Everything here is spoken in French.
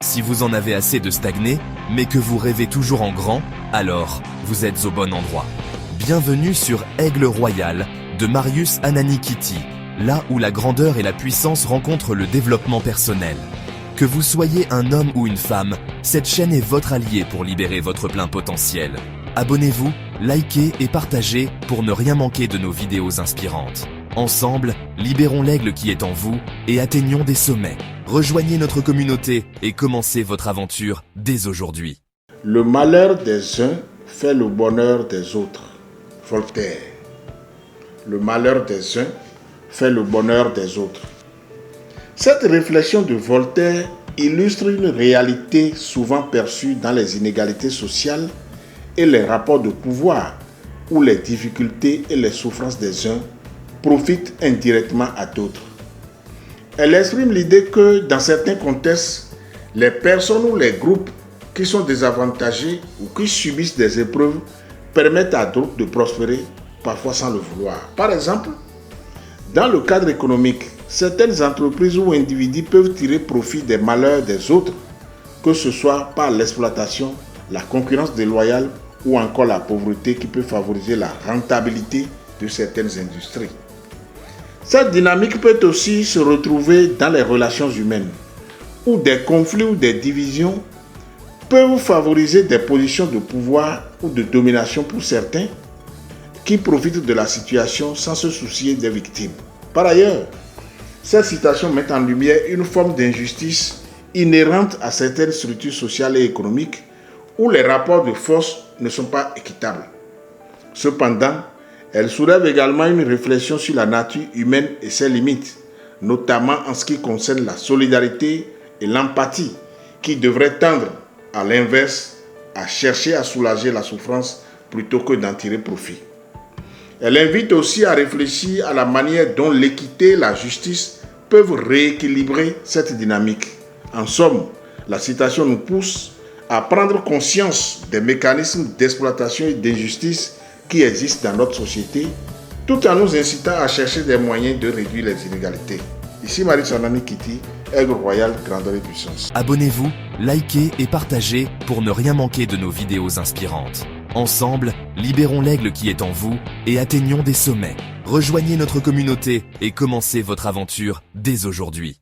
Si vous en avez assez de stagner, mais que vous rêvez toujours en grand, alors vous êtes au bon endroit. Bienvenue sur Aigle Royal de Marius Ananikiti, là où la grandeur et la puissance rencontrent le développement personnel. Que vous soyez un homme ou une femme, cette chaîne est votre allié pour libérer votre plein potentiel. Abonnez-vous, likez et partagez pour ne rien manquer de nos vidéos inspirantes. Ensemble, libérons l'aigle qui est en vous et atteignons des sommets. Rejoignez notre communauté et commencez votre aventure dès aujourd'hui. Le malheur des uns fait le bonheur des autres. Voltaire. Le malheur des uns fait le bonheur des autres. Cette réflexion de Voltaire illustre une réalité souvent perçue dans les inégalités sociales et les rapports de pouvoir, où les difficultés et les souffrances des uns profitent indirectement à d'autres. Elle exprime l'idée que dans certains contextes, les personnes ou les groupes qui sont désavantagés ou qui subissent des épreuves permettent à d'autres de prospérer, parfois sans le vouloir. Par exemple, dans le cadre économique, certaines entreprises ou individus peuvent tirer profit des malheurs des autres, que ce soit par l'exploitation, la concurrence déloyale ou encore la pauvreté qui peut favoriser la rentabilité de certaines industries. Cette dynamique peut aussi se retrouver dans les relations humaines, où des conflits ou des divisions peuvent favoriser des positions de pouvoir ou de domination pour certains qui profitent de la situation sans se soucier des victimes. Par ailleurs, cette citation met en lumière une forme d'injustice inhérente à certaines structures sociales et économiques où les rapports de force ne sont pas équitables. Cependant, elle soulève également une réflexion sur la nature humaine et ses limites, notamment en ce qui concerne la solidarité et l'empathie, qui devraient tendre, à l'inverse, à chercher à soulager la souffrance plutôt que d'en tirer profit. Elle invite aussi à réfléchir à la manière dont l'équité et la justice peuvent rééquilibrer cette dynamique. En somme, la citation nous pousse à prendre conscience des mécanismes d'exploitation et d'injustice qui existent dans notre société, tout en nous incitant à chercher des moyens de réduire les inégalités. Ici Marius Ananikiti, Aigle Royal, grandeur et puissance. Abonnez-vous, likez et partagez pour ne rien manquer de nos vidéos inspirantes. Ensemble, libérons l'aigle qui est en vous et atteignons des sommets. Rejoignez notre communauté et commencez votre aventure dès aujourd'hui.